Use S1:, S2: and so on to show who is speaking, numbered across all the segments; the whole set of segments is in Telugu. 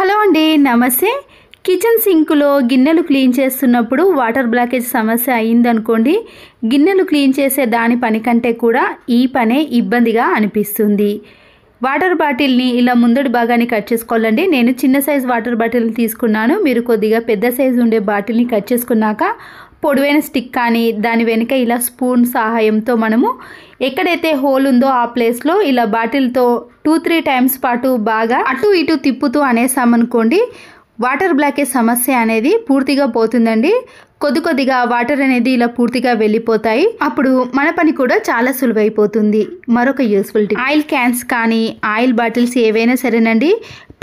S1: హలో అండి, నమస్తే. కిచెన్ సింక్లో గిన్నెలు క్లీన్ చేస్తున్నప్పుడు వాటర్ బ్లాకేజ్ సమస్య అయిందనుకోండి, గిన్నెలు క్లీన్ చేసే దాని పని కంటే కూడా ఈ పనే ఇబ్బందిగా అనిపిస్తుంది. వాటర్ బాటిల్ని ఇలా ముందడి భాగాన్ని కట్ చేసుకోవాలండి. నేను చిన్న సైజు వాటర్ బాటిల్ని తీసుకున్నాను. మీరు కొద్దిగా పెద్ద సైజు ఉండే బాటిల్ని కట్ చేసుకున్నాక పొడవైన స్టిక్ కానీ దాని వెనుక ఇలా స్పూన్ సహాయంతో మనము ఎక్కడైతే హోల్ ఉందో ఆ ప్లేస్లో ఇలా బాటిల్తో 2-3 టైమ్స్ పాటు బాగా అటు ఇటు తిప్పుతూ అనేసామనుకోండి, వాటర్ బ్లాకేజ్ సమస్య అనేది పూర్తిగా పోతుందండి. కొద్దిగా వాటర్ అనేది ఇలా పూర్తిగా వెళ్ళిపోతాయి. అప్పుడు మన పని కూడా చాలా సులువైపోతుంది. మరొక యూస్ఫుల్ టిప్, ఆయిల్ క్యాన్స్ కానీ ఆయిల్ బాటిల్స్ ఏవైనా సరేనండి,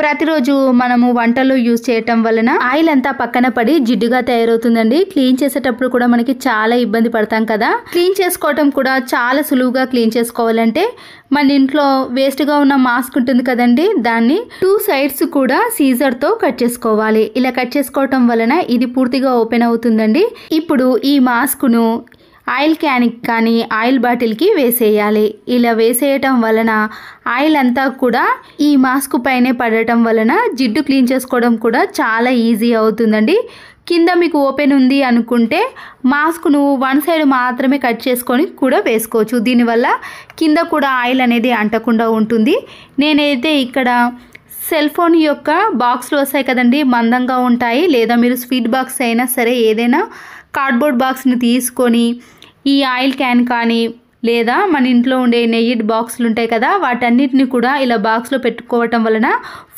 S1: ప్రతిరోజు మనము వంటల్లో యూజ్ చేయటం వలన ఆయిల్ అంతా పక్కన పడి జిడ్డుగా తయారవుతుందండి. క్లీన్ చేసేటప్పుడు కూడా మనకి చాలా ఇబ్బంది పడతాం కదా. క్లీన్ చేసుకోవటం కూడా చాలా సులువుగా క్లీన్ చేసుకోవాలంటే మన ఇంట్లో వేస్ట్గా ఉన్న మాస్క్ ఉంటుంది కదండి, దాన్ని 2 సైడ్స్ కూడా సీజర్తో కట్ చేసుకోవాలి. ఇలా కట్ చేసుకోవటం వలన ఇది పూర్తిగా ఓపెన్ అవుతుందండి. ఇప్పుడు ఈ మాస్క్ను ఆయిల్ క్యాన్కి కానీ ఆయిల్ బాటిల్కి వేసేయాలి. ఇలా వేసేయటం వలన ఆయిల్ అంతా కూడా ఈ మాస్క్ పైనే పడటం వలన జిడ్డు క్లీన్ చేసుకోవడం కూడా చాలా ఈజీ అవుతుందండి. కింద మీకు ఓపెన్ ఉంది అనుకుంటే మాస్క్ను 1 సైడ్ మాత్రమే కట్ చేసుకొని కూడా వేసుకోవచ్చు. దీనివల్ల కింద కూడా ఆయిల్ అనేది అంటకుండా ఉంటుంది. నేనైతే ఇక్కడ సెల్ ఫోన్ యొక్క బాక్స్లు వస్తాయి కదండి, మందంగా ఉంటాయి. లేదా మీరు స్వీట్ బాక్స్ అయినా సరే ఏదైనా కార్డ్బోర్డ్ బాక్స్ని తీసుకొని ఈ ఆయిల్ క్యాన్ కానీ లేదా మన ఇంట్లో ఉండే నెయ్యి బాక్సులు ఉంటాయి కదా, వాటన్నిటిని కూడా ఇలా బాక్స్లో పెట్టుకోవటం వలన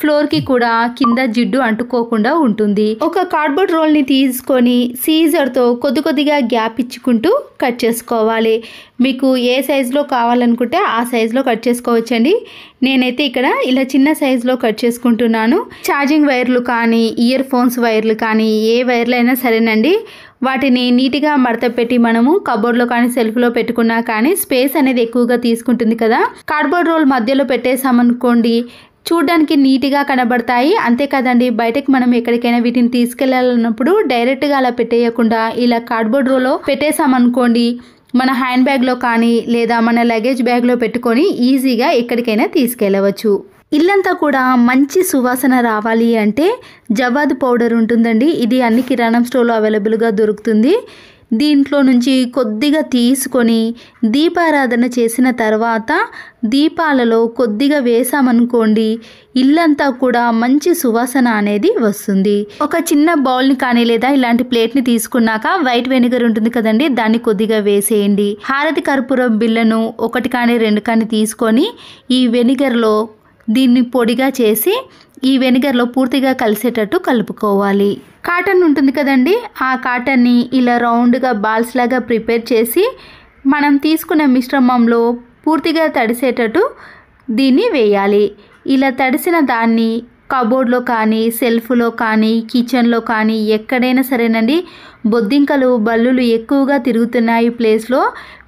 S1: ఫ్లోర్కి కూడా కింద జిడ్డు అంటుకోకుండా ఉంటుంది. ఒక కార్డ్బోర్డ్ రోల్ని తీసుకొని సీజర్తో కొద్దిగా గ్యాప్ ఇచ్చుకుంటూ కట్ చేసుకోవాలి. మీకు ఏ సైజులో కావాలనుకుంటే ఆ సైజులో కట్ చేసుకోవచ్చండి. నేనైతే ఇక్కడ ఇలా చిన్న సైజులో కట్ చేసుకుంటున్నాను. ఛార్జింగ్ వైర్లు కానీ ఇయర్ ఫోన్స్ వైర్లు కానీ ఏ వైర్లు అయినా సరేనండి, వాటిని నీట్గా మడత పెట్టి మనము కబోర్డ్లో కానీ సెల్ఫ్లో పెట్టుకున్నా కానీ స్పేస్ అనేది ఎక్కువగా తీసుకుంటుంది కదా. కార్డ్బోర్డ్ రోల్ మధ్యలో పెట్టేసామనుకోండి, చూడ్డానికి నీట్గా కనబడతాయి. అంతే కదండి, బయటకు మనం ఎక్కడికైనా వీటిని తీసుకెళ్ళాలన్నప్పుడు డైరెక్ట్గా అలా పెట్టేయకుండా ఇలా కార్డ్బోర్డ్ రోల్లో పెట్టేసామనుకోండి, మన హ్యాండ్ బ్యాగ్లో కానీ లేదా మన లగేజ్ బ్యాగ్లో పెట్టుకొని ఈజీగా ఎక్కడికైనా తీసుకెళ్ళవచ్చు. ఇల్లంతా కూడా మంచి సువాసన రావాలి అంటే జవ్వాదు పౌడర్ ఉంటుందండి. ఇది అన్ని కిరాణం స్టోర్లో అవైలబుల్గా దొరుకుతుంది. దీంట్లో నుంచి కొద్దిగా తీసుకొని దీపారాధన చేసిన తర్వాత దీపాలలో కొద్దిగా వేసామనుకోండి, ఇల్లంతా కూడా మంచి సువాసన అనేది వస్తుంది. ఒక చిన్న బౌల్ని కానీ లేదా ఇలాంటి ప్లేట్ని తీసుకున్నాక వైట్ వెనిగర్ ఉంటుంది కదండి, దాన్ని కొద్దిగా వేసేయండి. హారతి కర్పూరం బిళ్ళను 1 కానీ 2 కానీ తీసుకొని ఈ వెనిగర్లో దీన్ని పొడిగా చేసి ఈ వెనిగర్లో పూర్తిగా కలిసేటట్టు కలుపుకోవాలి. కాటన్ ఉంటుంది కదండి, ఆ కాటన్ని ఇలా రౌండ్గా బాల్స్ లాగా ప్రిపేర్ చేసి మనం తీసుకున్న మిశ్రమంలో పూర్తిగా తడిసేటట్టు దీన్ని వేయాలి. ఇలా తడిసిన దాన్ని కబోర్డ్లో కానీ సెల్ఫ్లో కానీ కిచెన్లో కానీ ఎక్కడైనా సరేనండి, బొద్దింకలు బల్లులు ఎక్కువగా తిరుగుతున్నాయి ప్లేస్లో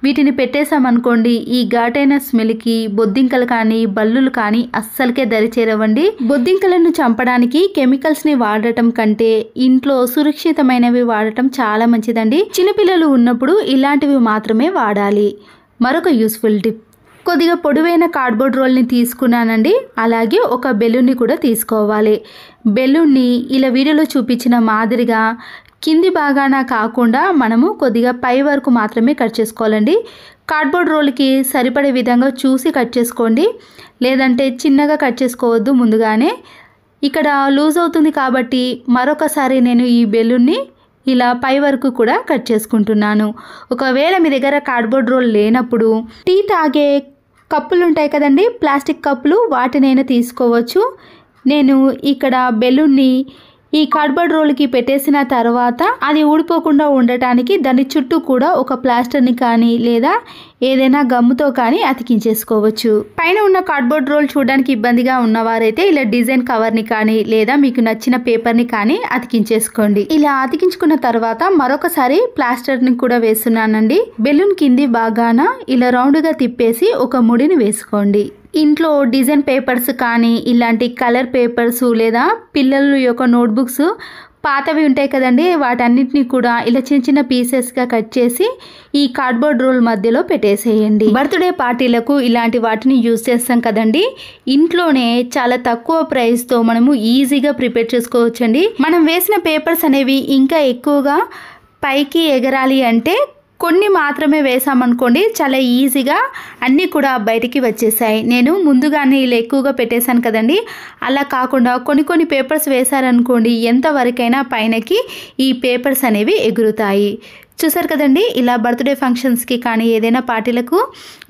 S1: వీటిని పెట్టేసామనుకోండి, ఈ ఘాటైన స్మెల్కి బొద్దింకలు కానీ బల్లులు కానీ అస్సలకే దరిచేరవండి. బొద్దింకలను చంపడానికి కెమికల్స్ని వాడటం కంటే ఇంట్లో సురక్షితమైనవి వాడటం చాలా మంచిదండి. చిన్నపిల్లలు ఉన్నప్పుడు ఇలాంటివి మాత్రమే వాడాలి. మరొక యూస్ఫుల్ టిప్, కొద్దిగా పొడవైన కార్డ్బోర్డ్ రోల్ని తీసుకున్నానండి. అలాగే ఒక బెలూన్ని కూడా తీసుకోవాలి. బెలూన్ని ఇలా వీడియోలో చూపించిన మాదిరిగా కింది భాగాన కాకుండా మనము కొద్దిగా పై వరకు మాత్రమే కట్ చేసుకోవాలండి. కార్డ్బోర్డ్ రోల్కి సరిపడే విధంగా చూసి కట్ చేసుకోండి, లేదంటే చిన్నగా కట్ చేసుకోవద్దు ముందుగానే. ఇక్కడ లూజ్ అవుతుంది కాబట్టి మరొకసారి నేను ఈ బెలూన్ని ఇలా పై వరకు కూడా కట్ చేసుకుంటున్నాను. ఒకవేళ మీ దగ్గర కార్డ్బోర్డ్ రోల్ లేనప్పుడు టీ తాగే కప్పులు ఉంటాయి కదండి, ప్లాస్టిక్ కప్పులు, వాటినైనా తీసుకోవచ్చు. నేను ఇక్కడ బెలూన్ని ఈ కార్డ్బోర్డ్ రోల్కి పెట్టేసిన తర్వాత అది ఊడిపోకుండా ఉండటానికి దాని చుట్టూ కూడా ఒక ప్లాస్టర్ని కానీ లేదా ఏదైనా గమ్ముతో కానీ అతికించేసుకోవచ్చు. పైన ఉన్న కార్డ్బోర్డ్ రోల్ చూడడానికి ఇబ్బందిగా ఉన్నవారైతే ఇలా డిజైన్ కవర్ని కానీ లేదా మీకు నచ్చిన పేపర్ని కానీ అతికించేసుకోండి. ఇలా అతికించుకున్న తర్వాత మరొకసారి ప్లాస్టర్ని కూడా వేస్తున్నానండి. బెలూన్ కింది భాగాన ఇలా రౌండ్గా తిప్పేసి ఒక ముడిని వేసుకోండి. ఇంట్లో డిజైన్ పేపర్స్ కానీ ఇలాంటి కలర్ పేపర్స్ లేదా పిల్లల యొక్క నోట్బుక్స్ పాతవి ఉంటాయి కదండి, వాటన్నిటిని కూడా ఇలా చిన్న చిన్న పీసెస్గా కట్ చేసి ఈ కార్డ్బోర్డ్ రోల్ మధ్యలో పెట్టేసేయండి. బర్త్డే పార్టీలకు ఇలాంటి వాటిని యూజ్ చేస్తాం కదండి. ఇంట్లోనే చాలా తక్కువ ప్రైస్తో మనము ఈజీగా ప్రిపేర్ చేసుకోవచ్చండి. మనం వేసిన పేపర్స్ అనేవి ఇంకా ఎక్కువగా పైకి ఎగరాలి అంటే కొన్ని మాత్రమే వేసామనుకోండి, చాలా ఈజీగా అన్నీ కూడా బయటికి వచ్చేసాయి. నేను ముందుగానే ఇలా ఎక్కువగా పెట్టేశాను కదండి, అలా కాకుండా కొన్ని పేపర్స్ వేశారనుకోండి, ఎంతవరకైనా పైనకి ఈ పేపర్స్ అనేవి ఎగురుతాయి. చూసారు కదండి, ఇలా బర్త్డే ఫంక్షన్స్కి కానీ ఏదైనా పార్టీలకు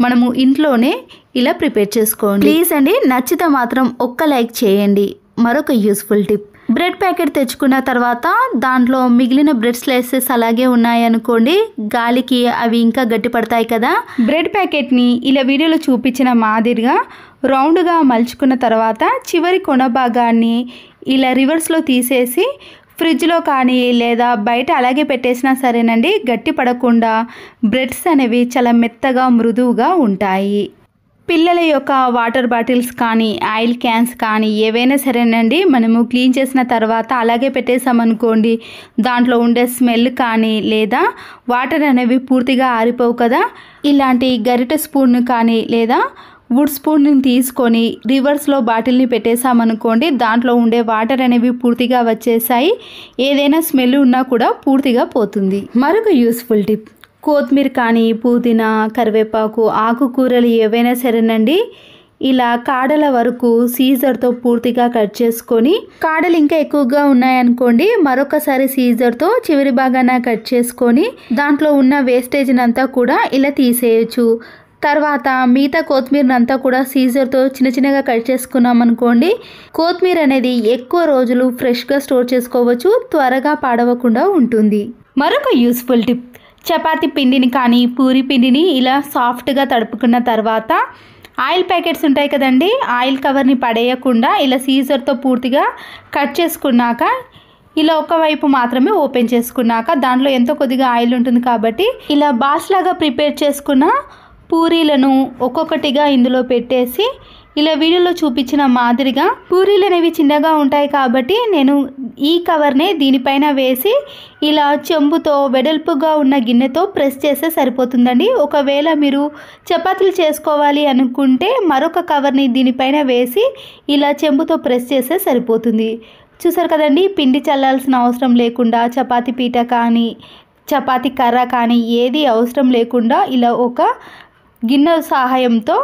S1: మనము ఇంట్లోనే ఇలా ప్రిపేర్ చేసుకోండి. ప్లీజ్ అండి, నచ్చితే మాత్రం ఒక్క లైక్ చేయండి. మరొక యూస్ఫుల్ టిప్, బ్రెడ్ ప్యాకెట్ తెచ్చుకున్న తర్వాత దాంట్లో మిగిలిన బ్రెడ్ స్లైసెస్ అలాగే ఉన్నాయనుకోండి, గాలికి అవి ఇంకా గట్టి పడతాయి కదా. బ్రెడ్ ప్యాకెట్ని ఇలా వీడియోలో చూపించిన మాదిరిగా రౌండ్గా మలుచుకున్న తర్వాత చివరి కొన భాగాన్ని ఇలా రివర్స్లో తీసేసి ఫ్రిడ్జ్లో కానీ లేదా బయట అలాగే పెట్టేసినా సరేనండి, గట్టి పడకుండా బ్రెడ్స్ అనేవి చాలా మెత్తగా మృదువుగా ఉంటాయి. పిల్లల యొక్క వాటర్ బాటిల్స్ కానీ ఆయిల్ క్యాన్స్ కానీ ఏవైనా సరేనండి, మనము క్లీన్ చేసిన తర్వాత అలాగే పెట్టేసామనుకోండి, దాంట్లో ఉండే స్మెల్ కానీ లేదా వాటర్ అనేవి పూర్తిగా ఆరిపోవు కదా. ఇలాంటి గరిటె స్పూన్ కానీ లేదా వుడ్ స్పూన్ని తీసుకొని రివర్స్లో బాటిల్ని పెట్టేసామనుకోండి, దాంట్లో ఉండే వాటర్ అనేవి పూర్తిగా వచ్చేసాయి. ఏదైనా స్మెల్ ఉన్నా కూడా పూర్తిగా పోతుంది. మరొక యూస్ఫుల్ టిప్, కొత్తిమీర కానీ పుదీనా కరివేపాకు ఆకుకూరలు ఏవైనా సరేనండి, ఇలా కాడల వరకు సీజర్తో పూర్తిగా కట్ చేసుకొని, కాడలు ఇంకా ఎక్కువగా ఉన్నాయనుకోండి మరొకసారి సీజర్తో చివరి భాగాన కట్ చేసుకొని దాంట్లో ఉన్న వేస్టేజ్ని అంతా కూడా ఇలా తీసేయచ్చు. తర్వాత మిగతా కొత్తిమీరనంతా కూడా సీజర్తో చిన్నగా కట్ చేసుకున్నాం అనుకోండి, కొత్తిమీర అనేది ఎక్కువ రోజులు ఫ్రెష్గా స్టోర్ చేసుకోవచ్చు, త్వరగా పాడవకుండా ఉంటుంది. మరొక యూస్ఫుల్ టిప్, చపాతీ పిండిని కానీ పూరి పిండిని ఇలా సాఫ్ట్గా తడుపుకున్న తర్వాత ఆయిల్ ప్యాకెట్స్ ఉంటాయి కదండి, ఆయిల్ కవర్ని పడేయకుండా ఇలా సీజర్తో పూర్తిగా కట్ చేసుకున్నాక ఇలా ఒకవైపు మాత్రమే ఓపెన్ చేసుకున్నాక దాంట్లో ఎంతో కొద్దిగా ఆయిల్ ఉంటుంది కాబట్టి ఇలా బాల్స్ లాగా ప్రిపేర్ చేసుకున్న పూరీలను ఒక్కొక్కటిగా ఇందులో పెట్టేసి ఇలా వీడియోలో చూపించిన మాదిరిగా, పూరీలు అనేవి చిన్నగా ఉంటాయి కాబట్టి నేను ఈ కవర్నే దీనిపైన వేసి ఇలా చెంబుతో వెడల్పుగా ఉన్న గిన్నెతో ప్రెస్ చేస్తే సరిపోతుందండి. ఒకవేళ మీరు చపాతీలు చేసుకోవాలి అనుకుంటే మరొక కవర్ని దీనిపైన వేసి ఇలా చెంబుతో ప్రెస్ చేస్తే సరిపోతుంది. చూసారు కదండి, పిండి చల్లాల్సిన అవసరం లేకుండా చపాతీ పీట కానీ చపాతీ కర్ర కానీ ఏది అవసరం లేకుండా ఇలా ఒక గిన్నె సహాయంతో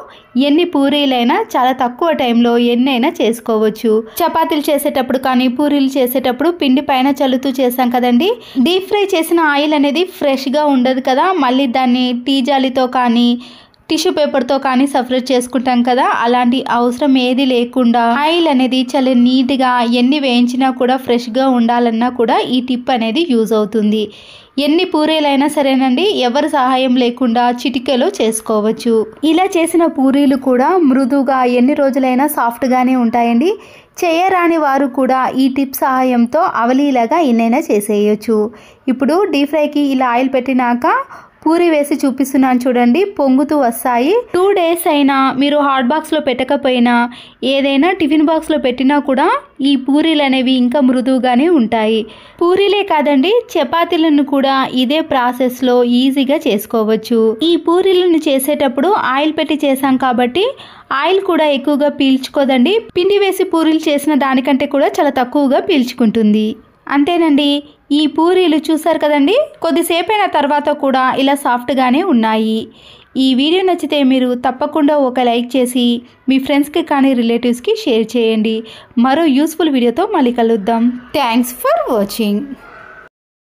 S1: ఎన్ని పూరీలైనా చాలా తక్కువ టైంలో ఎన్నైనా చేసుకోవచ్చు. చపాతీలు చేసేటప్పుడు కానీ పూరీలు చేసేటప్పుడు పిండి పైన చల్లుతూ చేసాం కదండి, డీప్ ఫ్రై చేసిన ఆయిల్ అనేది ఫ్రెష్గా ఉండదు కదా, మళ్ళీ దాన్ని టీ జాలితో కానీ టిష్యూ పేపర్తో కానీ సపరేట్ చేసుకుంటాం కదా, అలాంటి అవసరం ఏది లేకుండా ఆయిల్ అనేది చాలా నీట్గా ఎన్ని వేయించినా కూడా ఫ్రెష్గా ఉండాలన్నా కూడా ఈ టిప్ అనేది యూజ్ అవుతుంది. ఎన్ని పూరీలైనా సరేనండి, ఎవరి సహాయం లేకుండా చిటికెలో చేసుకోవచ్చు. ఇలా చేసిన పూరీలు కూడా మృదువుగా ఎన్ని రోజులైనా సాఫ్ట్గానే ఉంటాయండి. చేయరాని వారు కూడా ఈ టిప్ సహాయంతో అవలీలాగా ఎన్నైనా చేసేయచ్చు. ఇప్పుడు డీప్ ఫ్రైకి ఇలా ఆయిల్ పెట్టినాక పూరి వేసి చూపిస్తున్నాను చూడండి, పొంగుతూ వస్తాయి. 2 days అయినా మీరు హాట్ బాక్స్లో పెట్టకపోయినా ఏదైనా టిఫిన్ బాక్స్లో పెట్టినా కూడా ఈ పూరీలు అనేవి ఇంకా మృదువుగానే ఉంటాయి. పూరీలే కాదండి, చపాతీలను కూడా ఇదే ప్రాసెస్లో ఈజీగా చేసుకోవచ్చు. ఈ పూరీలను చేసేటప్పుడు ఆయిల్ పెట్టి చేసాం కాబట్టి ఆయిల్ కూడా ఎక్కువగా పీల్చుకోదండి. పిండి వేసి పూరీలు చేసిన దానికంటే కూడా చాలా తక్కువగా పీల్చుకుంటుంది. అంతేనండి, ఈ పూరీలు చూసారు కదండి, కొద్దిసేపైన తర్వాత కూడా ఇలా సాఫ్ట్గానే ఉన్నాయి. ఈ వీడియో నచ్చితే మీరు తప్పకుండా ఒక లైక్ చేసి మీ ఫ్రెండ్స్కి కానీ రిలేటివ్స్కి షేర్ చేయండి. మరో యూస్ఫుల్ వీడియోతో మళ్ళీ కలుద్దాం. Thanks for watching.